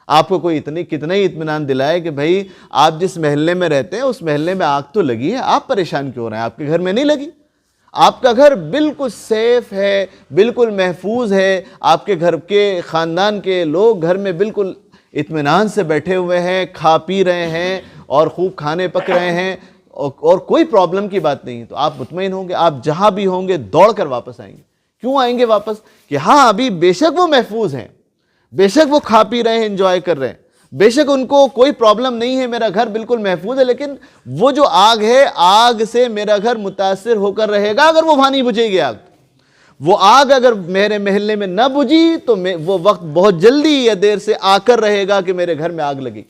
آپ کو کوئی کتنا ہی اطمینان دلائے کہ بھائی آپ جس محلے میں رہتے ہیں اس محلے میں آگ تو لگی ہے، آپ پریشان کیوں ہو رہے ہیں؟ آپ کے گھر میں نہیں لگی، آپ کا گھر بالکل سیف ہے، بالکل محفوظ ہے، آپ کے گھر کے خاندان کے لوگ گھر میں بالکل اطمینان سے بیٹھے ہوئے ہیں، کھا پی رہے ہیں اور خوب کھانے پک رہے ہیں اور کوئی پرابلم کی بات نہیں ہے، تو آپ مطمئن ہوں گے، آپ جہاں بھی ہوں گے دوڑ کر واپس آئیں گے۔ کیوں آئیں گے واپس؟ کہ ہاں ابھی بے شک وہ محفوظ ہیں، بے شک وہ کھا پی رہے ہیں، انجوائے کر رہے ہیں، بے شک ان کو کوئی پرابلم نہیں ہے، میرا گھر بالکل محفوظ ہے، لیکن وہ جو آگ ہے، آگ سے میرا گھر متاثر ہو کر رہے گا اگر وہ وہاں نہیں بجھے گی آگ۔ وہ آگ اگر میرے محلے میں نہ بجھی تو وہ وقت بہت جلدی یا دیر سے آ کر رہے گا کہ میرے گھر میں آگ لگی۔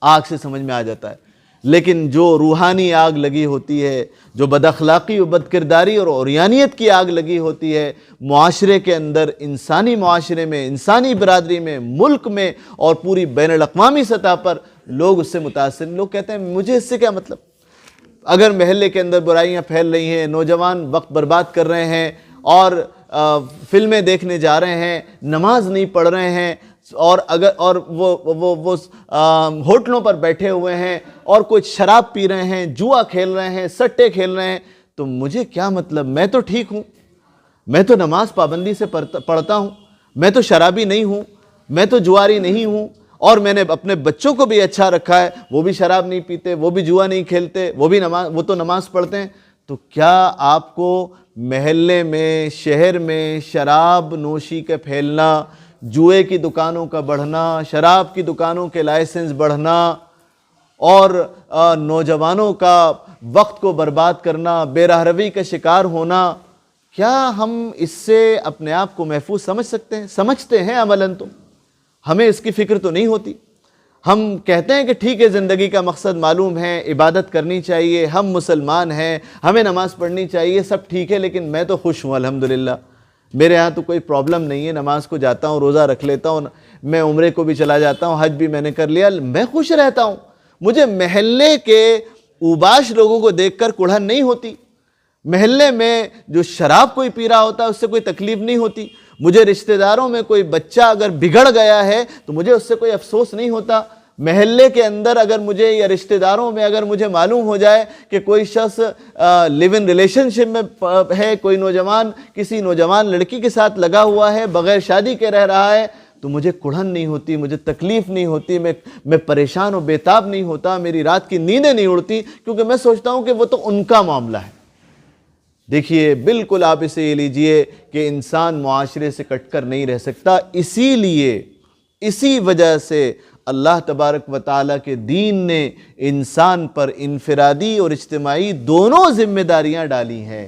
آگ سے سمجھ میں آ جاتا ہے، لیکن جو روحانی آگ لگی ہوتی ہے، جو بد اخلاقی و بد کرداری اور عریانیت کی آگ لگی ہوتی ہے معاشرے کے اندر، انسانی معاشرے میں، انسانی برادری میں، ملک میں اور پوری بین الاقوامی سطح پر لوگ اس سے متاثر۔ لوگ کہتے ہیں مجھے اس سے کیا مطلب؟ اگر محلے کے اندر برائیاں پھیل رہی ہیں، نوجوان وقت برباد کر رہے ہیں اور فلمیں دیکھنے جا رہے ہیں، نماز نہیں پڑھ رہے ہیں، اور وہ ہوٹلوں پر بیٹھے ہوئے ہیں اور کچھ شراب پی رہے ہیں، جوا کھیل رہے ہیں، سٹے کھیل رہے ہیں، تو مجھے کیا مطلب؟ میں تو ٹھیک ہوں، میں تو نماز پابندی سے پڑھتا ہوں، میں تو شرابی نہیں ہوں، میں تو جواری نہیں ہوں، اور میں نے اپنے بچوں کو بھی اچھا رکھا ہے، وہ بھی شراب نہیں پیتے، وہ بھی جوا نہیں کھیلتے، وہ تو نماز پڑھتے ہیں۔ تو کیا آپ کو محلے میں، شہر میں شراب نوشی کا پھیلنا، جوئے کی دکانوں کا بڑھنا، شراب کی دکانوں کے لائسنس بڑھنا اور نوجوانوں کا وقت کو برباد کرنا، بے راہ روی کا شکار ہونا، کیا ہم اس سے اپنے آپ کو محفوظ سمجھ سکتے ہیں؟ سمجھتے ہیں عملاً تو ہمیں اس کی فکر تو نہیں ہوتی۔ ہم کہتے ہیں کہ ٹھیک ہے، زندگی کا مقصد معلوم ہے، عبادت کرنی چاہیے، ہم مسلمان ہیں، ہمیں نماز پڑھنی چاہیے، سب ٹھیک ہے، لیکن میں تو خوش ہوں الحمدللہ، میرے ہاں تو کوئی پرابلم نہیں ہے، نماز کو جاتا ہوں، روزہ رکھ لیتا ہوں، میں عمرے کو بھی چلا جاتا ہوں، حج بھی میں نے کر لیا، میں خوش رہتا ہوں، مجھے محلے کے اوباش لوگوں کو دیکھ کر کڑھن نہیں ہوتی، محلے میں جو شراب کوئی پی رہا ہوتا ہے اس سے کوئی تکلیف نہیں ہوتی، مجھے رشتہ داروں میں کوئی بچہ اگر بگڑ گیا ہے تو مجھے اس سے کوئی افسوس نہیں ہوتا، محلے کے اندر اگر مجھے یا رشتہ داروں میں اگر مجھے معلوم ہو جائے کہ کوئی شخص لیو ان ریلیشن شپ میں ہے، کوئی نوجوان کسی نوجوان لڑکی کے ساتھ لگا ہوا ہے، بغیر شادی کے رہ رہا ہے، تو مجھے کڑھن نہیں ہوتی، مجھے تکلیف نہیں ہوتی، میں پریشان و بیتاب نہیں ہوتا، میری رات کی نیندیں نہیں اڑتی، کیونکہ میں سوچتا ہوں کہ وہ تو ان کا معاملہ ہے۔ دیکھیے بالکل آپ اسے یہ لیجئے کہ انسان معاشرے سے کٹ کر نہیں رہ سکتا، اسی وجہ سے اللہ تبارک و تعالیٰ کے دین نے انسان پر انفرادی اور اجتماعی دونوں ذمہ داریاں ڈالی ہیں،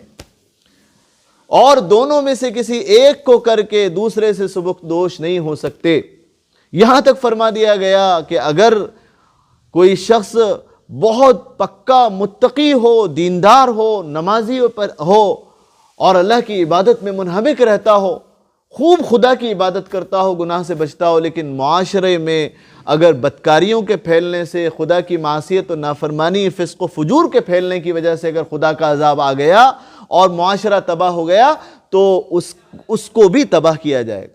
اور دونوں میں سے کسی ایک کو کر کے دوسرے سے سبکدوش نہیں ہو سکتے۔ یہاں تک فرما دیا گیا کہ اگر کوئی شخص بہت پکا متقی ہو، دیندار ہو، نمازی ہو اور اللہ کی عبادت میں منہمک رہتا ہو، خوب خدا کی عبادت کرتا ہو، گناہ سے بچتا ہو، لیکن معاشرے میں اگر بدکاریوں کے پھیلنے سے، خدا کی معصیت و نافرمانی، فسق و فجور کے پھیلنے کی وجہ سے اگر خدا کا عذاب آ گیا اور معاشرہ تباہ ہو گیا تو اس کو بھی تباہ کیا جائے گا،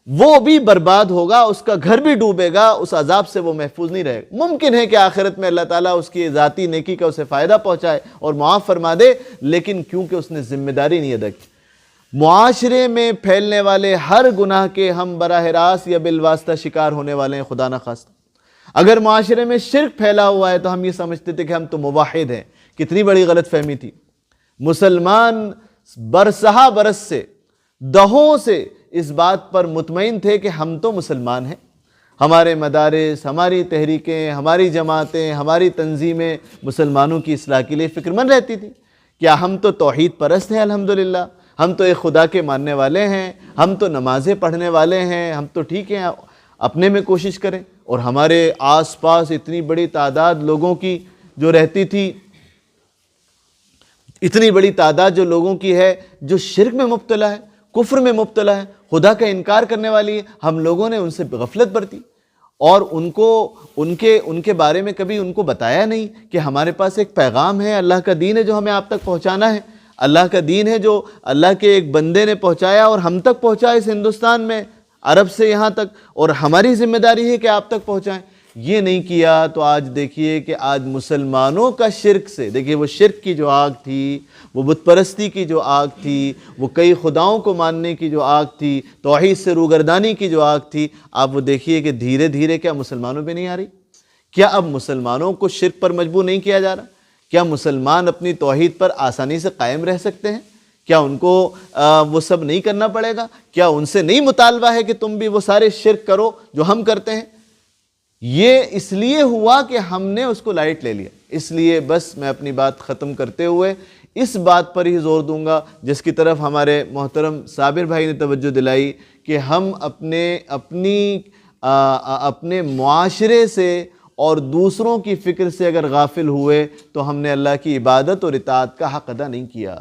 وہ بھی برباد ہوگا، اس کا گھر بھی ڈوبے گا، اس عذاب سے وہ محفوظ نہیں رہے گا۔ ممکن ہے کہ آخرت میں اللہ تعالیٰ اس کی ذاتی نیکی کا اسے فائدہ پہنچائے اور معاف فرما دے، لیکن کیونکہ اس نے ذمہ داری نہیں ادا کی۔ معاشرے میں پھیلنے والے ہر گناہ کے ہم براہ راست یا بالواسطہ شکار ہونے والے ہیں، خدا نخواستہ۔ اگر معاشرے میں شرک پھیلا ہوا ہے تو ہم یہ سمجھتے تھے کہ ہم تو موحد ہیں۔ کتنی بڑی غلط فہمی تھی۔ مسلمان برسہ برس سے، دہوں سے اس بات پر مطمئن تھے کہ ہم تو مسلمان ہیں۔ ہمارے مدارس، ہماری تحریکیں، ہماری جماعتیں، ہماری تنظیمیں مسلمانوں کی اصلاح کے لیے فکر مند رہتی تھی۔ کیا ہم تو توحید پرست ہیں؟ الحمدللہ ہم تو ایک خدا کے ماننے والے ہیں، ہم تو نمازیں پڑھنے والے ہیں، ہم تو ٹھیک ہیں، اپنے میں کوشش کریں۔ اور ہمارے آس پاس اتنی بڑی تعداد لوگوں کی جو رہتی تھی، اتنی بڑی تعداد جو لوگوں کی ہے جو شرک میں مبتلا ہے، کفر میں مبتلا ہے، خدا کا انکار کرنے والی ہے، ہم لوگوں نے ان سے غفلت برتی اور ان کے بارے میں کبھی ان کو بتایا نہیں کہ ہمارے پاس ایک پیغام ہے، اللہ کا دین ہے جو ہمیں آپ تک پہنچانا ہے، اللہ کا دین ہے جو اللہ کے ایک بندے نے پہنچایا اور ہم تک پہنچا اس ہندوستان میں، عرب سے یہاں تک، اور ہماری ذمہ داری ہے کہ آپ تک پہنچائیں۔ یہ نہیں کیا تو آج دیکھیے کہ آج مسلمانوں کا شرک سے، دیکھیے وہ شرک کی جو آگ تھی، وہ بت پرستی کی جو آگ تھی، وہ کئی خداؤں کو ماننے کی جو آگ تھی، توحید سے روگردانی کی جو آگ تھی، آپ وہ دیکھیے کہ دھیرے دھیرے کیا مسلمانوں پہ نہیں آ رہی؟ کیا اب مسلمانوں کو شرک پر مجبور نہیں کیا جا رہا؟ کیا مسلمان اپنی توحید پر آسانی سے قائم رہ سکتے ہیں؟ کیا ان کو وہ سب نہیں کرنا پڑے گا؟ کیا ان سے نہیں مطالبہ ہے کہ تم بھی وہ سارے شرک کرو جو ہم کرتے ہیں؟ یہ اس لیے ہوا کہ ہم نے اس کو لائٹ لے لیا۔ اس لیے بس میں اپنی بات ختم کرتے ہوئے اس بات پر ہی زور دوں گا جس کی طرف ہمارے محترم صابر بھائی نے توجہ دلائی کہ ہم اپنے معاشرے سے اور دوسروں کی فکر سے اگر غافل ہوئے تو ہم نے اللہ کی عبادت اور اطاعت کا حق ادا نہیں کیا۔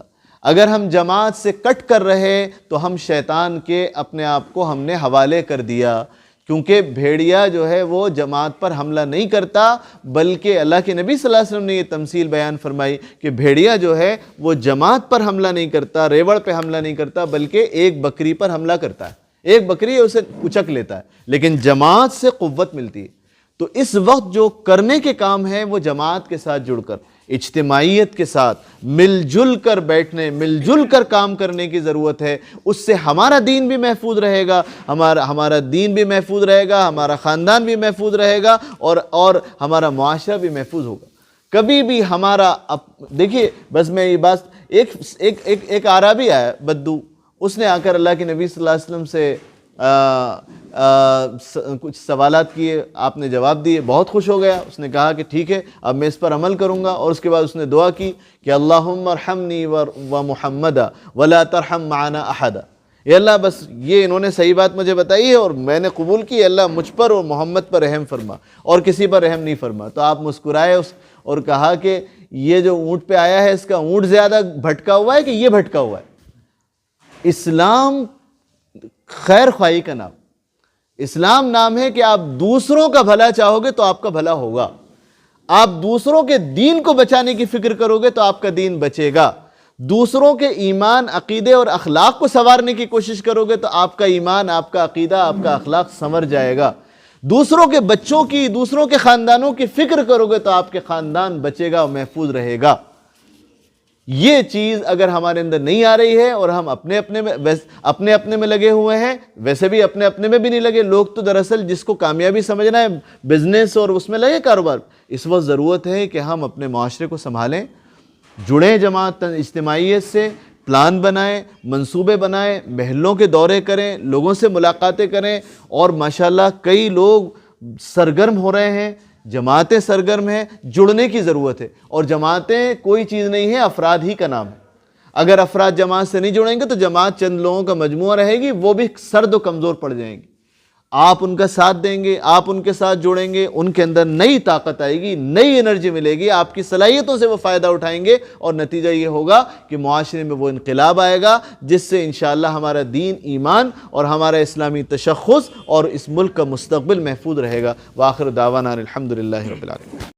اگر ہم جماعت سے کٹ کر رہے تو ہم شیطان کے اپنے آپ کو ہم نے حوالے کر دیا، کیونکہ بھیڑیا جو ہے وہ جماعت پر حملہ نہیں کرتا، بلکہ اللہ کے نبی صلی اللہ علیہ وسلم نے یہ تمثیل بیان فرمائی کہ بھیڑیا جو ہے وہ جماعت پر حملہ نہیں کرتا، ریوڑ پہ حملہ نہیں کرتا، بلکہ ایک بکری پر حملہ کرتا ہے، ایک بکری اسے اچک لیتا ہے، لیکن جماعت سے قوت ملتی ہے۔ تو اس وقت جو کرنے کے کام ہے وہ جماعت کے ساتھ جڑ کر، اجتماعیت کے ساتھ مل جل کر بیٹھنے، مل جل کر کام کرنے کی ضرورت ہے۔ اس سے ہمارا دین بھی محفوظ رہے گا، ہمارا دین بھی محفوظ رہے گا، ہمارا خاندان بھی محفوظ رہے گا اور ہمارا معاشرہ بھی محفوظ ہوگا۔ کبھی بھی ہمارا دیکھیے، بس میں یہ بات، ایک عربی آیا بدو، اس نے آ کر اللہ کے نبی صلی اللہ علیہ وسلم سے کچھ سوالات کیے، آپ نے جواب دیے، بہت خوش ہو گیا۔ اس نے کہا کہ ٹھیک ہے اب میں اس پر عمل کروں گا، اور اس کے بعد اس نے دعا کی کہ اللہم ارحمنی و محمدا ولا ترحم معنا احدا۔ اے اللہ بس یہ انہوں نے صحیح بات مجھے بتائی ہے اور میں نے قبول کی، اللہ مجھ پر اور محمد پر رحم فرما اور کسی پر رحم نہیں فرما۔ تو آپ مسکرائے اور کہا کہ یہ جو اونٹ پہ آیا ہے اس کا اونٹ زیادہ بھٹکا ہوا ہے کہ یہ بھٹکا ہوا ہے؟ اسلام خیر خواہی کا نام، اسلام نام ہے کہ آپ دوسروں کا بھلا چاہو گے تو آپ کا بھلا ہوگا، آپ دوسروں کے دین کو بچانے کی فکر کرو گے تو آپ کا دین بچے گا، دوسروں کے ایمان، عقیدے اور اخلاق کو سنوارنے کی کوشش کرو گے تو آپ کا ایمان، آپ کا عقیدہ، آپ کا اخلاق سنور جائے گا، دوسروں کے بچوں کی، دوسروں کے خاندانوں کی فکر کرو گے تو آپ کے خاندان بچے گا اور محفوظ رہے گا۔ یہ چیز اگر ہمارے اندر نہیں آ رہی ہے اور ہم اپنے اپنے میں لگے ہوئے ہیں، ویسے بھی اپنے میں بھی نہیں لگے، لوگ تو دراصل جس کو کامیابی سمجھنا ہے بزنس اور اس میں لگے کاروبار، اس وقت ضرورت ہے کہ ہم اپنے معاشرے کو سنبھالیں، جڑیں جماعت اجتماعیت سے، پلان بنائیں، منصوبے بنائیں، محلوں کے دورے کریں، لوگوں سے ملاقاتیں کریں، اور ماشاءاللہ کئی لوگ سرگرم ہو رہے ہیں، جماعتیں سرگرم ہیں، جڑنے کی ضرورت ہے، اور جماعتیں کوئی چیز نہیں ہے، افراد ہی کا نام ہے۔ اگر افراد جماعت سے نہیں جڑیں گے تو جماعت چند لوگوں کا مجموعہ رہے گی، وہ بھی سرد و کمزور پڑ جائیں گی۔ آپ ان کا ساتھ دیں گے، آپ ان کے ساتھ جڑیں گے، ان کے اندر نئی طاقت آئے گی، نئی انرجی ملے گی، آپ کی صلاحیتوں سے وہ فائدہ اٹھائیں گے، اور نتیجہ یہ ہوگا کہ معاشرے میں وہ انقلاب آئے گا جس سے انشاءاللہ ہمارا دین، ایمان اور ہمارا اسلامی تشخص اور اس ملک کا مستقبل محفوظ رہے گا۔ وآخر دعوانا الحمدللہ رب العالمین۔